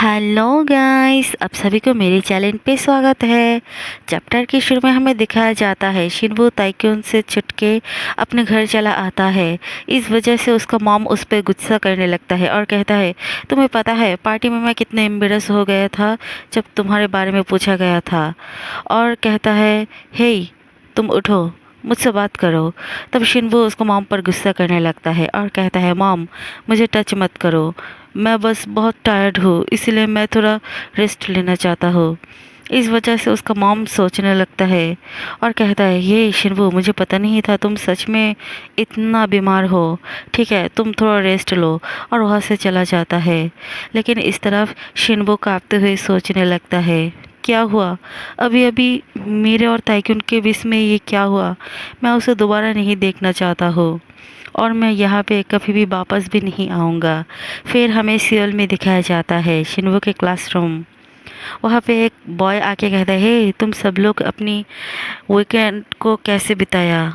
Hello guys, आप सभी को मेरे चैनल पे स्वागत है। चैप्टर के शुरू में हमें दिखाया जाता है शिनबू ताइक्यून से छुट के अपने घर चला आता है। इस वजह से उसका मॉम उस पर गुस्सा करने लगता है और कहता है, तुम्हें पता है पार्टी में मैं कितने एम्बेरस हो गया था जब तुम्हारे बारे में पूछा गया था। और कहता है, हे तुम उठो, मुझसे बात करो। तब शिनबू उसको मॉम पर गुस्सा करने लगता है और कहता है, मॉम मुझे टच मत करो, मैं बस बहुत टायर्ड हूँ, इसलिए मैं थोड़ा रेस्ट लेना चाहता हूँ। इस वजह से उसका मॉम सोचने लगता है और कहता है, ये शिनबू मुझे पता नहीं था तुम सच में इतना बीमार हो। ठीक है, तुम थोड़ा रेस्ट लो। और वहाँ से चला जाता है। लेकिन इस तरफ शिनबू कांपते हुए सोचने लगता है, क्या हुआ अभी अभी मेरे और ताइकुन के बीच में, ये क्या हुआ। मैं उसे दोबारा नहीं देखना चाहता हूँ और मैं यहाँ पे कभी भी वापस भी नहीं आऊँगा। फिर हमें सीरियल में दिखाया जाता है शिनवो के क्लासरूम। वहाँ पे एक बॉय आके कहता है, हे तुम सब लोग अपनी वीकेंड को कैसे बिताया।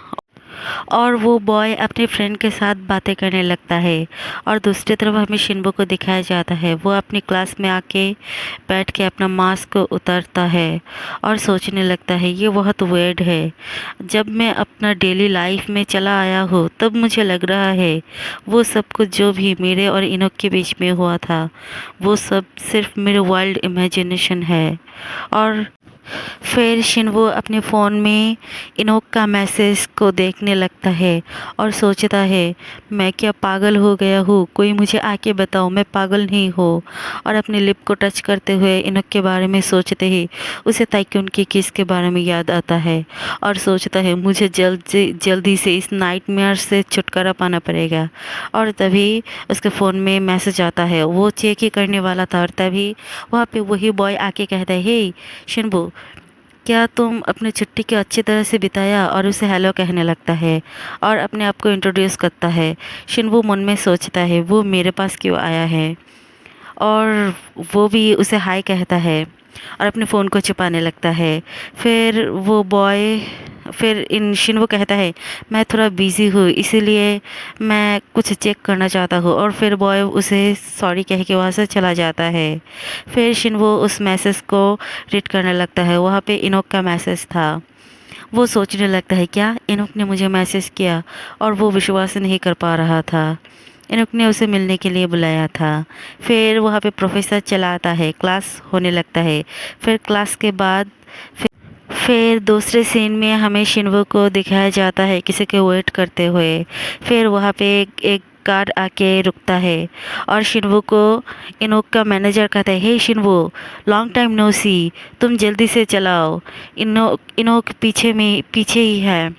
और वो बॉय अपने फ्रेंड के साथ बातें करने लगता है। और दूसरी तरफ हमें शिनबो को दिखाया जाता है, वो अपनी क्लास में आके बैठ के अपना मास्क उतारता है और सोचने लगता है, ये बहुत वेird है। जब मैं अपना डेली लाइफ में चला आया हूँ तब मुझे लग रहा है वो सब कुछ जो भी मेरे और इनोक के बीच में हुआ था वो सब सिर्फ मेरे वाइल्ड इमेजिनेशन है। और फिर शिनवो अपने फ़ोन में इनोक का मैसेज को देखने लगता है और सोचता है, मैं क्या पागल हो गया हूँ, कोई मुझे आके बताओ मैं पागल नहीं हूँ। और अपने लिप को टच करते हुए इनोक के बारे में सोचते ही उसे ताइक्यून की किस के बारे में याद आता है और सोचता है, मुझे जल्दी से इस नाइटमेयर से छुटकारा पाना पड़ेगा। और तभी उसके फ़ोन में मैसेज आता है, वो चेक ही करने वाला था और तभी वहाँ पे वही बॉय आके कहता है, हे शिनबू क्या तुम अपनी छुट्टी को अच्छी तरह से बिताया। और उसे हेलो कहने लगता है और अपने आप को इंट्रोड्यूस करता है। शिनबू मन में सोचता है, वो मेरे पास क्यों आया है। और वो भी उसे हाय कहता है और अपने फ़ोन को छुपाने लगता है। फिर वो बॉय फिर इन शिनवो कहता है, मैं थोड़ा बिज़ी हूँ इसीलिए मैं कुछ चेक करना चाहता हूँ। और फिर बॉय उसे सॉरी कह के वहाँ से चला जाता है। फिर शिनवो उस मैसेज को रीड करने लगता है, वहाँ पे इनोक का मैसेज था। वो सोचने लगता है, क्या इनोक ने मुझे मैसेज किया। और वो विश्वास नहीं कर पा रहा था, इनोक ने उसे मिलने के लिए बुलाया था। फिर वहाँ पे प्रोफेसर चला आता है, क्लास होने लगता है। फिर क्लास के बाद फिर दूसरे सीन में हमें शिनवो को दिखाया जाता है किसी के वेट करते हुए। फिर वहाँ पे एक कार आके रुकता है और शिनवो को इनोक का मैनेजर कहता है, हे शिनवो लॉन्ग टाइम नो सी, तुम जल्दी से चलाओ, इनोक पीछे ही है।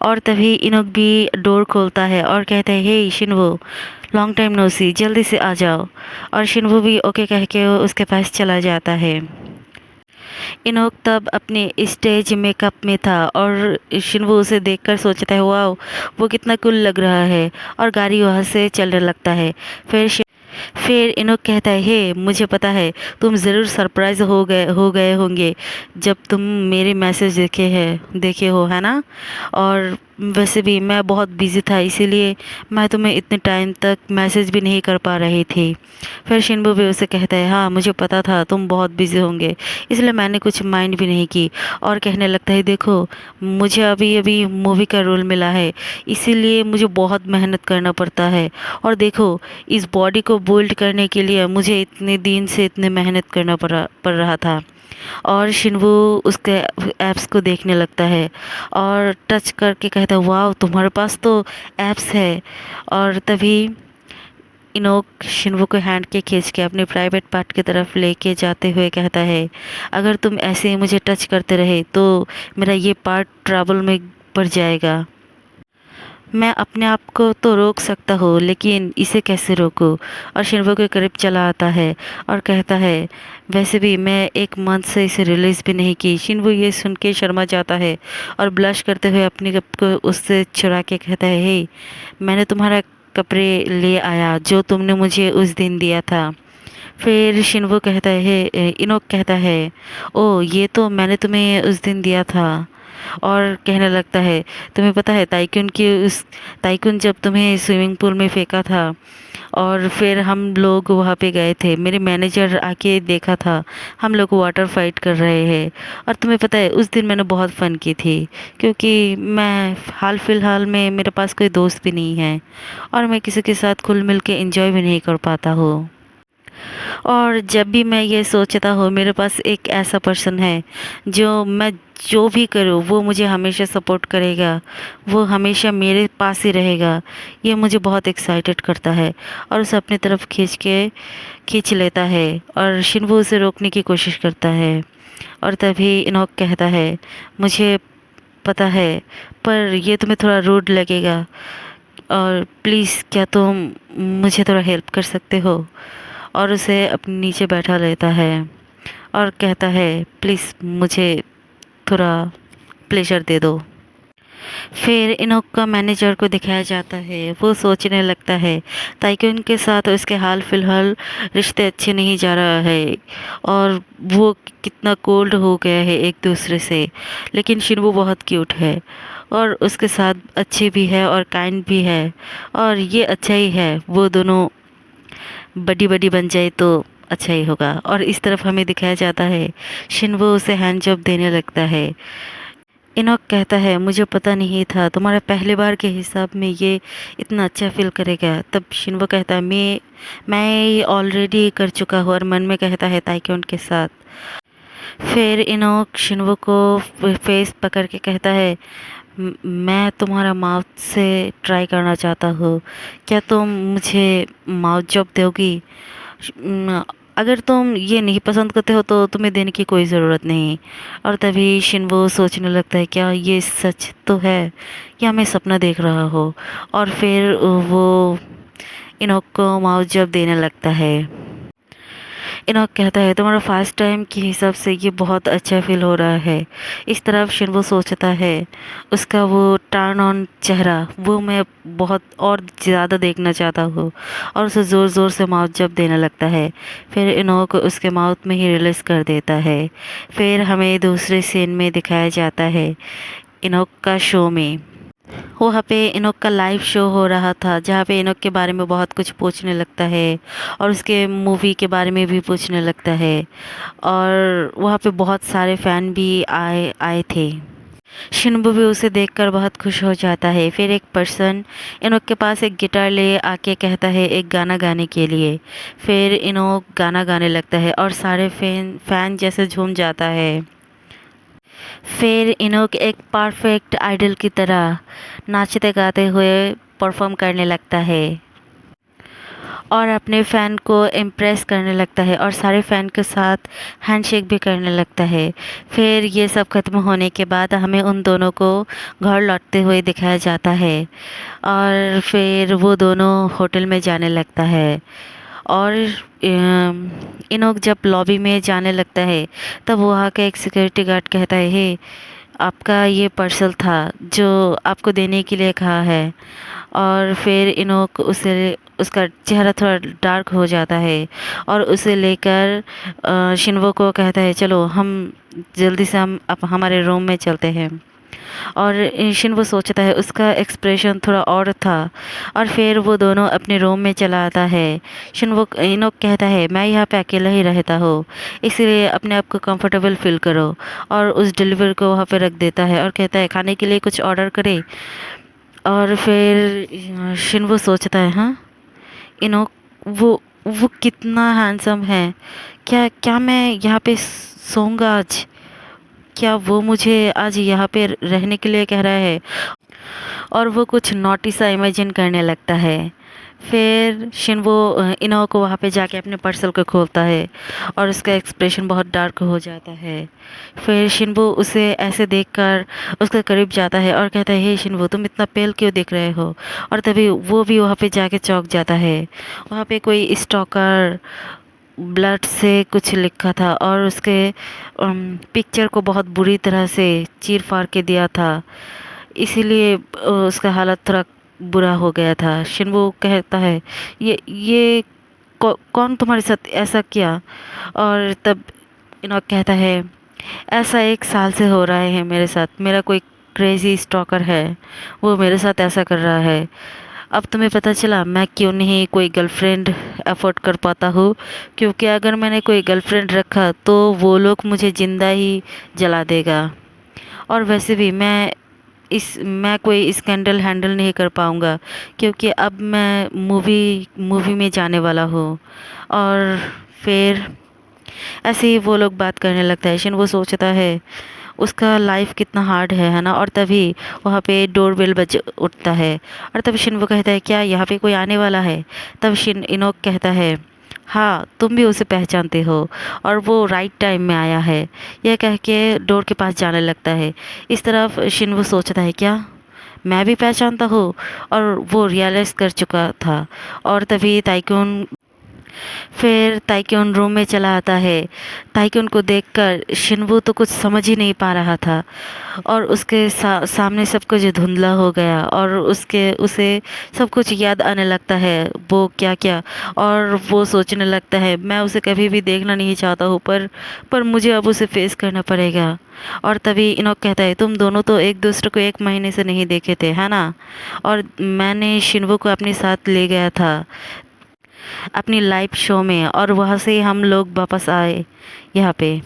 और तभी इनोक भी डोर खोलता है और कहता है, हे शिनवो लॉन्ग टाइम नो सी, जल्दी से आ जाओ। और शिनवो भी ओके कह के उसके पास चला जाता है। इनोक तब अपने स्टेज मेकअप में था और शिनवो उसे देखकर सोचता है, वाह वो कितना कूल लग रहा है। और गाड़ी वहाँ से चलने लगता है। फिर इनोक कहता है, हे मुझे पता है तुम ज़रूर सरप्राइज हो गए होंगे जब तुम मेरे मैसेज देखे हो, है ना। और वैसे भी मैं बहुत बिज़ी था इसीलिए मैं तुम्हें इतने टाइम तक मैसेज भी नहीं कर पा रही थी। फिर शिनबू भी उसे कहता है, हाँ मुझे पता था तुम बहुत बिज़ी होंगे इसलिए मैंने कुछ माइंड भी नहीं की। और कहने लगता है, देखो मुझे अभी अभी मूवी का रोल मिला है इसीलिए मुझे बहुत मेहनत करना पड़ता है। और देखो इस बॉडी को बिल्ड करने के लिए मुझे इतने दिन से इतने मेहनत करना पड़ रहा था। और शिनवू उसके ऐप्स को देखने लगता है और टच करके कहता है, वाह तुम्हारे पास तो ऐप्स है। और तभी इनोक शिनवू को हैंड के खींच के अपने प्राइवेट पार्ट की तरफ लेके जाते हुए कहता है, अगर तुम ऐसे ही मुझे टच करते रहे तो मेरा ये पार्ट ट्रबल में पड़ जाएगा। मैं अपने आप को तो रोक सकता हूँ लेकिन इसे कैसे रोकूं। और शिनवो के करीब चला आता है और कहता है, वैसे भी मैं एक मंथ से इसे रिलीज़ भी नहीं की। शिनवो ये सुन के शर्मा जाता है और ब्लश करते हुए अपनी कप को उससे चुरा के कहता है, हे मैंने तुम्हारा कपड़े ले आया जो तुमने मुझे उस दिन दिया था। फिर शिनवो कहता है, इनोक कहता है, ओ ये तो मैंने तुम्हें उस दिन दिया था। और कहने लगता है, तुम्हें पता है ताइकुन जब तुम्हें स्विमिंग पूल में फेंका था और फिर हम लोग वहाँ पे गए थे, मेरे मैनेजर आके देखा था हम लोग वाटर फाइट कर रहे हैं। और तुम्हें पता है उस दिन मैंने बहुत फ़न की थी, क्योंकि मैं हाल फिलहाल में मेरे पास कोई दोस्त भी नहीं है और मैं किसी के साथ खुल मिल के इंजॉय भी नहीं कर पाता हूँ। और जब भी मैं ये सोचता हूँ मेरे पास एक ऐसा पर्सन है जो मैं जो भी करूँ वो मुझे हमेशा सपोर्ट करेगा, वो हमेशा मेरे पास ही रहेगा, ये मुझे बहुत एक्साइटेड करता है और उसे अपनी तरफ खींच लेता है। और शिन्वो उसे रोकने की कोशिश करता है और तभी इनोक कहता है, मुझे पता है पर ये तुम्हें थोड़ा रूड लगेगा और प्लीज़ क्या तुम मुझे थोड़ा हेल्प कर सकते हो। और उसे अपने नीचे बैठा लेता है और कहता है, प्लीज़ मुझे थोड़ा प्लेजर दे दो। फिर इनोक का मैनेजर को दिखाया जाता है, वो सोचने लगता है ताइक्यून के साथ उसके हाल फिलहाल रिश्ते अच्छे नहीं जा रहा है और वो कितना कोल्ड हो गया है एक दूसरे से। लेकिन शिनवू बहुत क्यूट है और उसके साथ अच्छी भी है और काइंड भी है और ये अच्छा ही है, वो दोनों बड़ी बड़ी बन जाए तो अच्छा ही होगा। और इस तरफ हमें दिखाया जाता है शिनवो उसे हैंड जॉब देने लगता है। इनोक कहता है, मुझे पता नहीं था तुम्हारा पहली बार के हिसाब में ये इतना अच्छा फील करेगा। तब शिनवो कहता है, मैं ये ऑलरेडी कर चुका हूँ और मन में कहता है ताइक्यून के साथ। फिर इनोक शिनवो को फेस पकड़ के कहता है, मैं तुम्हारा माउथ से ट्राई करना चाहता हूँ, क्या तुम मुझे माउथ जॉब दोगी? न- अगर तुम ये नहीं पसंद करते हो तो तुम्हें देने की कोई ज़रूरत नहीं। और तभी शिनवो सोचने लगता है, क्या ये सच तो है या मैं सपना देख रहा हूँ। और फिर वो इनोक को माउथ जॉब देने लगता है। इनोक कहता है, तुम्हारा फर्स्ट टाइम के हिसाब से ये बहुत अच्छा फील हो रहा है। इस तरफ शिनवो सोचता है, उसका वो टर्न ऑन चेहरा वो मैं बहुत और ज़्यादा देखना चाहता हूँ और उसे ज़ोर ज़ोर से माउथ जब देने लगता है। फिर इनोक उसके माउथ में ही रिलीज़ कर देता है। फिर हमें दूसरे सीन में दिखाया जाता है इनोक का शो में। वहाँ पे इनोक का लाइव शो हो रहा था जहाँ पे इनोक के बारे में बहुत कुछ पूछने लगता है और उसके मूवी के बारे में भी पूछने लगता है। और वहाँ पे बहुत सारे फ़ैन भी आए आए थे। शिनबू भी उसे देखकर बहुत खुश हो जाता है। फिर एक पर्सन इनोक के पास एक गिटार ले आके कहता है एक गाना गाने के लिए। फिर इनोक गाना गाने लगता है और सारे फैन जैसे झूम जाता है। फिर इनोक एक परफेक्ट आइडल की तरह नाचते गाते हुए परफॉर्म करने लगता है और अपने फ़ैन को इम्प्रेस करने लगता है और सारे फ़ैन के साथ हैंडशेक भी करने लगता है। फिर ये सब ख़त्म होने के बाद हमें उन दोनों को घर लौटते हुए दिखाया जाता है और फिर वो दोनों होटल में जाने लगता है। और इनोक जब लॉबी में जाने लगता है तब वहाँ का एक सिक्योरिटी गार्ड कहता है, हे आपका ये पार्सल था जो आपको देने के लिए कहा है। और फिर इनोक उसे उसका चेहरा थोड़ा डार्क हो जाता है और उसे लेकर शिनवो को कहता है, चलो हम जल्दी से हम अब हमारे रूम में चलते हैं। और शिनवो सोचता है, उसका एक्सप्रेशन थोड़ा और था। और फिर वो दोनों अपने रूम में चला आता है। शिनवो इनोक कहता है, मैं यहाँ पे अकेला ही रहता हूँ, इसलिए अपने आप को कंफर्टेबल फील करो। और उस डिलीवर को वहाँ पे रख देता है और कहता है खाने के लिए कुछ ऑर्डर करे। और फिर शिनवो सोचता है, हाँ इनोक वो कितना हैंडसम है, क्या क्या मैं यहाँ पे सोऊंगा आज, क्या वो मुझे आज यहाँ पे रहने के लिए कह रहा है। और वो कुछ नॉटी सा इमेजिन करने लगता है। फिर शिनवो इनो को वहाँ पे जाके अपने पार्सल को खोलता है और उसका एक्सप्रेशन बहुत डार्क हो जाता है। फिर शिनवो उसे ऐसे देखकर उसके करीब जाता है और कहता है, हे शिनवो तुम इतना पेल क्यों दिख रहे हो। और तभी वो भी वहाँ पे जाके चौंक जाता है। वहाँ पे कोई स्टॉकर ब्लड से कुछ लिखा था और उसके पिक्चर को बहुत बुरी तरह से चीर फाड़ के दिया था, इसीलिए उसका हालत थोड़ा बुरा हो गया था। शिनवो कहता है, ये कौन तुम्हारे साथ ऐसा किया। और तब इनोक कहता है, ऐसा 1 साल से हो रहा है मेरे साथ, मेरा कोई क्रेजी स्टॉकर है, वो मेरे साथ ऐसा कर रहा है। अब तुम्हें पता चला मैं क्यों नहीं कोई गर्लफ्रेंड अफोर्ड कर पाता हूँ, क्योंकि अगर मैंने कोई गर्लफ्रेंड रखा तो वो लोग मुझे ज़िंदा ही जला देगा। और वैसे भी मैं कोई स्कैंडल हैंडल नहीं कर पाऊँगा, क्योंकि अब मैं मूवी मूवी में जाने वाला हूँ। और फिर ऐसे ही वो लोग बात करने लगता है। शिनवो सोचता है उसका लाइफ कितना हार्ड है ना। और तभी वहाँ पे डोरबेल बज उठता है। और तब शिनवो कहता है क्या यहाँ पे कोई आने वाला है। तब शिन इनोक कहता है हाँ तुम भी उसे पहचानते हो और वो राइट टाइम में आया है। यह कह के डोर के पास जाने लगता है। इस तरफ शिनवो सोचता है क्या मैं भी पहचानता हूँ। और वो रियलाइज़ कर चुका था। और तभी ताइकून फिर ताइक्यून रूम में चला आता है। ताइक्यून को देखकर शिनवू तो कुछ समझ ही नहीं पा रहा था। और उसके सामने सब कुछ धुंधला हो गया और उसे सब कुछ याद आने लगता है वो क्या क्या। और वो सोचने लगता है मैं उसे कभी भी देखना नहीं चाहता हूँ, पर मुझे अब उसे फेस करना पड़ेगा। और तभी इनोक कहता है तुम दोनों तो एक दूसरे को 1 महीने से नहीं देखे थे है ना। और मैंने शिनवू को अपने साथ ले गया था अपनी लाइव शो में, और वहाँ से हम लोग वापस आए यहाँ पे।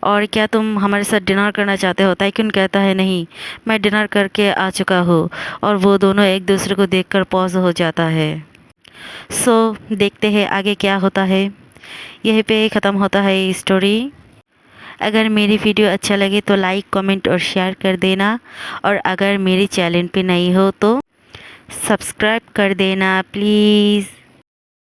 और क्या तुम हमारे साथ डिनर करना चाहते हो। ताइकुन कहता है नहीं मैं डिनर करके आ चुका हूँ। और वो दोनों एक दूसरे को देखकर पॉज हो जाता है। सो देखते हैं आगे क्या होता है। यहीं पे ख़त्म होता है ये स्टोरी। अगर मेरी वीडियो अच्छा लगे तो लाइक कमेंट और शेयर कर देना। और अगर मेरे चैनल पे नई हो तो सब्सक्राइब कर देना प्लीज़।